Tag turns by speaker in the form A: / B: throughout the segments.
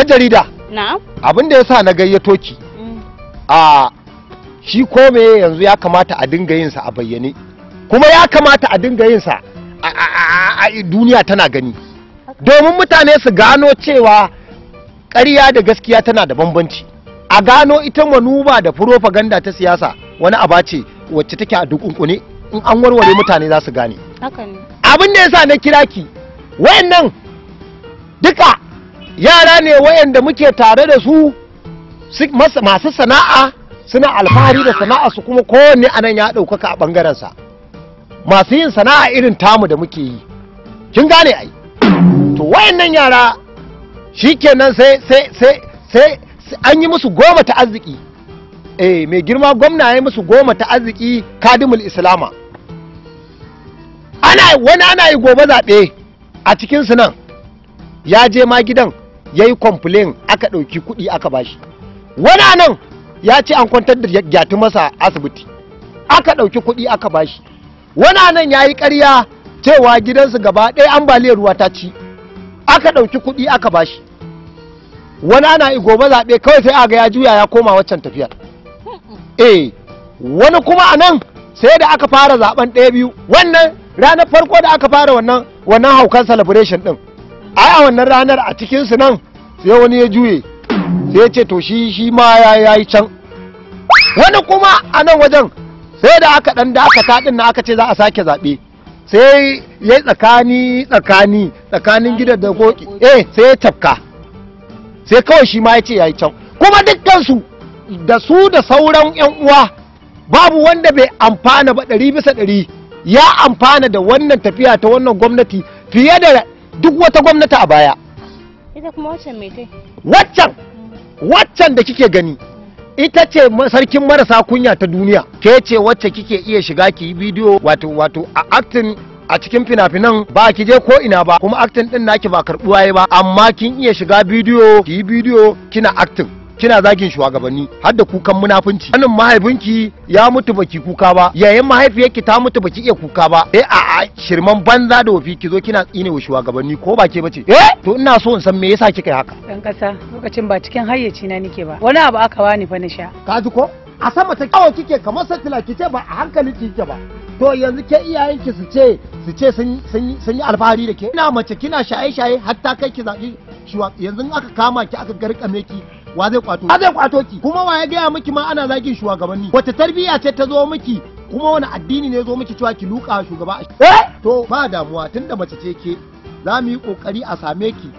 A: jarida.
B: Na'am.
A: Abin da yasa na gayyato ki. Shi kome yanzu ya kamata a dinga yin sa a bayyane. Kuma ya kamata a dinga yin sa a duniya tana gani. Domin mutane su gano cewa ƙarya da gaskiya tana da bambanci. A gano ita manuba da propaganda ta siyasa wani aba ce wacce take a dukunkune, in an warware mutane za su gane.
B: Haka ne.
A: Abin da yasa na kira ki, wayannan duka yara ne wayanda muke tare da su masu sana'a, suna alfahari da sana'a su, kuma kowanne anan ya ɗaukaka a ɓangaren sa. Masu yin sana'a irin tamu da muke yi, kin gane ai. To wayannan yara shikenan sai an yi musu goma ta arziki. Mai girma gwamna ya musu goma ta arziki kadimul islama. Ana yi gobe zaɓe a cikin su nan, ya je ma gidan ya yi complain, aka ɗauki kuɗi aka bashi. Wani nan ya ce an kwantar da gyatu masa asibiti, aka ɗauki kuɗi aka bashi. Wani nan ya yi ƙarya cewa gidansu gaba ɗaya ambaliyar ruwa ta ci, aka ɗauki kuɗi aka bashi. Wani ana yi gobe zaɓe kawai sai aga ya juya ya koma waccan tafiyar. Wani kuma a nan sai da aka fara zaɓen ɗaya biyu, wannan ranar farko da aka fara wannan haukan celebration ɗin, ai a wannan ranar a cikinsu nan sai wani ya juye sai ya ce to shi ma ya yi can. Wani kuma a nan wajen sai da aka ɗan da aka taɗin na aka ce za a sake zaɓe, sai ya yi tsakanin gidan da koki, sai ya tafka, sai kawai shi ma ya ce ya yi can. Kuma dukkansu da su da sauran 'yan uwa babu wanda bai amfana ba 100%, ya amfana da wannan tafiya ta wannan gwamnati fiye da duk wata gwamnati a baya.
B: Ita kuma waccan mai tai?
A: Waccan da kike gani ita ce sarkin marasa kunya ta duniya. Ke ce wacce kike iya shiga ki yi bidiyo wato a acting a cikin fina-finan, ba ki je ko ina ba, kuma acting din naki ba karbuwa ba, amma kin iya shiga bidiyo ki yi bidiyo kina acting, kina zagin shugabanni har da kukan munafunci. Wannan mahaifinki ya mutu baki kuka ba, yayin mahaifiyarki ta mutu baki iya kuka ba, a shirman banza da wafi ki zo kina tsine wa shugabanni, ko ba ke bace? To ina so in san me yasa kika yi haka.
C: Dan kasa lokacin ba cikin hayyaci na nike ba, wani abu aka bani fa na sha.
A: Ka ji ko? A sama ta kawo kike kamar satila kice ba a hankali kike ba. To yanzu ke iyayenki su ce sun yi alfahari da ke. Ina mace kina shaye-shaye hatta kai ki zaɓi yanzu aka kama ki aka garkame ki, wa zai kwato ki? Kuma wa ya gaya miki ma ana zagin shugabanni? Wata tarbiyya ce ta zo miki, kuma wani addini ne zo miki cewa ki luka shugaba? To ba damuwa, tunda mace ce ke, za mu yi kokari a same ki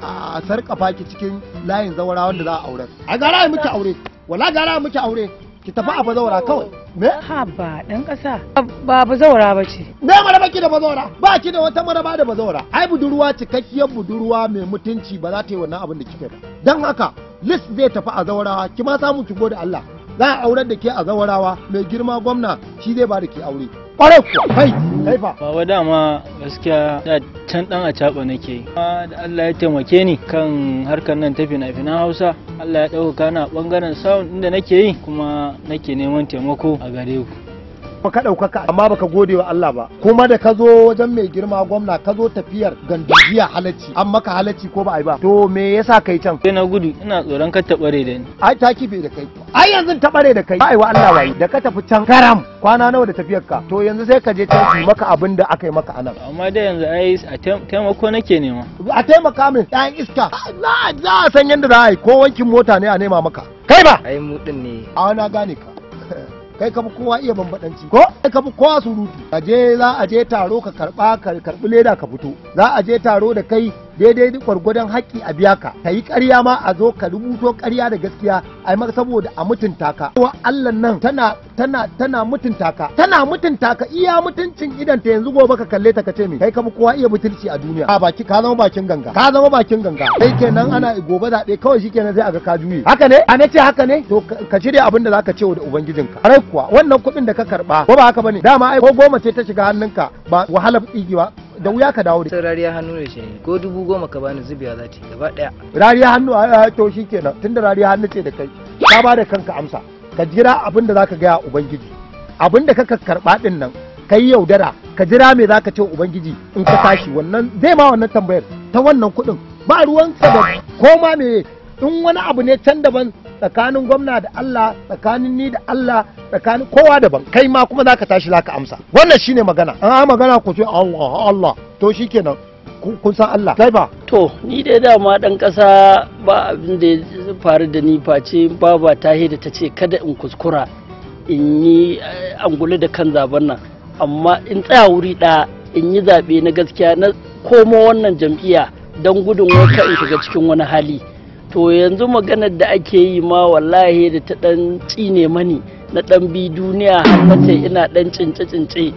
A: a sarkafa ki cikin layin zawara wanda za a aure. A gara miki aure, wala gara miki aure, ki tafi a bazawara kawai. Me?
C: Ha ba dan kasa ba bazawara ba ce.
A: Me maraba ki da bazawara? Ba ki da wata maraba da bazawara. Ai budurwa cikakkiyar budurwa mai mutunci ba za ta yi wannan abin da kike ba. Dan haka list zai tafi a zawarawa, ki ma samu ki gode Allah. Za a aurar da ke a zawarawa, mai girma gwamna shi zai ba da ke aure. Kwarai kuwa, kai fa.
D: Baba dama gaskiya da can dan a caɓa nake. Da Allah ya taimake ni kan harkar nan ta fina-finan Hausa. Allah ya ɗauka na ɓangaren sound inda nake yi, kuma nake neman taimako a gare ku.
A: Ka ɗaukaka amma baka gode wa Allah ba, kuma da ka zo wajen mai girma gwamna ka zo tafiyar gandujiya halacci, an maka halacci ko ba a yi ba, to me yasa kai can?
D: Sai na gudu, ina tsoron ka taɓare da ni.
A: Ai ta kife da kai, ai yanzu taɓare da kai, ba a yi wa Allah wayi, da ka tafi can karam kwana nawa da tafiyar ka, to yanzu sai ka je can su maka abin da aka yi maka anan.
D: Amma dai yanzu ai a taimako nake nema.
A: A taimaka min ɗayan iska, za a san yadda za a yi, ko wankin mota ne a nema maka. Kai ba?
E: Ai mu din ne.
A: A na gane ka. Kai ka fi kowa iya bambadanci ko kai ka fi kowa surutu. Za a je taro ka karbi leda ka fito, za a je taro da kai daidai gwargwadon haƙƙi a biya ka, ka yi ƙarya ma a zo ka rubuto ƙarya da gaskiya a maka saboda a mutunta ka. Wa Allah nan tana mutunta ka iya mutuncin idan ta yanzu gobe ka kalle ta ka ce me kai ka fi kowa iya butulci a duniya. Baki ka zama bakin ganga, kai kenan ana gobe zaɓe kawai shikenan sai a ga ka juye. Haka ne? A ce haka ne? To ka shirya abin da zaka ce wa da ubangijinka. Har kuwa wannan kuɗin da ka karɓa ko ba haka bane? Dama ai ko goma ce ta shiga hannunka ba wahala tsigewa da wuya ka dawo da
E: sai rariya hannu ne shi ko 10,000 ka bani zubiya za ta gaba daya.
A: Rariya hannu to shikenan, tunda rariya hannu ce da kai ka ba da kanka amsa, ka jira abin da zaka gaya ubangiji, abin da ka karba din nan kai yaudara, ka jira me zaka ce ubangiji in ka tashi. Wannan zai ma wannan tambayar ta wannan kuɗin ba ruwansa da koma me in wani abu ne can daban tsakanin gwamna da Allah, tsakanin ni da Allah, tsakanin kowa daban, kai ma kuma zaka tashi zaka amsa. Wannan shine magana. An magana ku ce Allah Allah, to shikenan kun san Allah. Kai ba?
F: To ni dai dama dan kasa ba abin da ya faru da ni face baba ta da ta ce kada in kuskura in yi angulu da kan zaben nan, amma in tsaya wuri ɗaya in yi zaɓe na gaskiya na komo wannan jam'iyya don gudun wata in shiga cikin wani hali. To yanzu maganar da ake yi ma wallahi da ta ɗan tsine mani na ɗan bi duniya har mace ina ɗan cince-cince.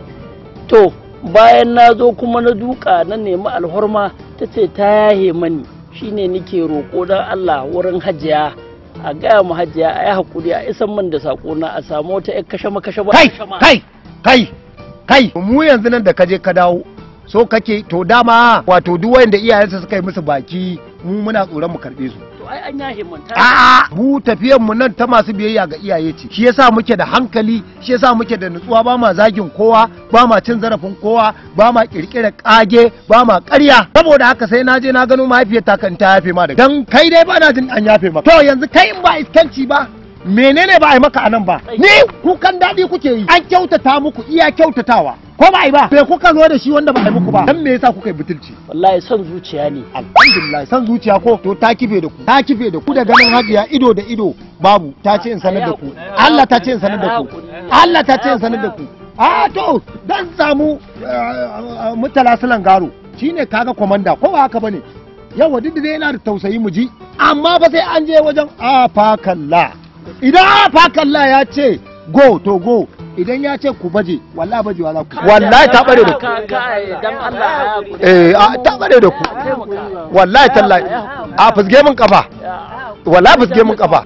F: To bayan na zo kuma na duka na nemi alhorma ta ce ta yahe mani, shine nike roƙo don Allah wurin hajiya a gaya mu hajiya a yi haƙuri a isan man da saƙona a samu wata ƴar kashe makashe ba.
A: Kai mu yanzu nan da kaje ka dawo so kake to dama wato duk wanda iyayensa suka yi musu baki mu muna tsoron mu karɓe su.
F: To ai an yahe mun ta.
A: A'a mu tafiyan mu nan ta masu biyayya ga iyaye ce. Shi yasa muke da hankali, shi yasa muke da nutsuwa, ba ma zagin kowa, ba ma cin zarafin kowa, ba ma kirkira kage, ba ma ƙarya. Saboda haka sai na je na gano mahaifiyar ta kan ta yafe ma da. Dan kai dai ba na jin an yafe maka. To yanzu kai in ba iskanci ba menene ba a yi maka anan ba? Ni kukan daɗi kuke yi. An kyautata muku iya kyautatawa. Ko ba a yi ba? Bai kuka zo da shi wanda ba a yi muku ba. Dan me yasa kuka yi butulci?
F: Wallahi son zuciya ne.
A: Alhamdulillah son zuciya ko to ta kife da ku. Ta kife da ku da ganin hajiya ido da ido babu. Ta ce in sanar da ku. Allah ta ce in sanar da ku. Allah ta ce in sanar da ku. A to dan samu mutala sulan garo. Shine kaga komanda ko ba haka bane? Yawa duk da yana da tausayi mu ji. Amma ba sai an je wajen afakalla. Idan afakalla ya ce go to go, idan ya ce ku baje wallahi bajewa za ku. Wallahi ta bare da ku. Ta bare da ku. Wallahi tallahi a fusge min kafa. Wallahi fusge min kafa.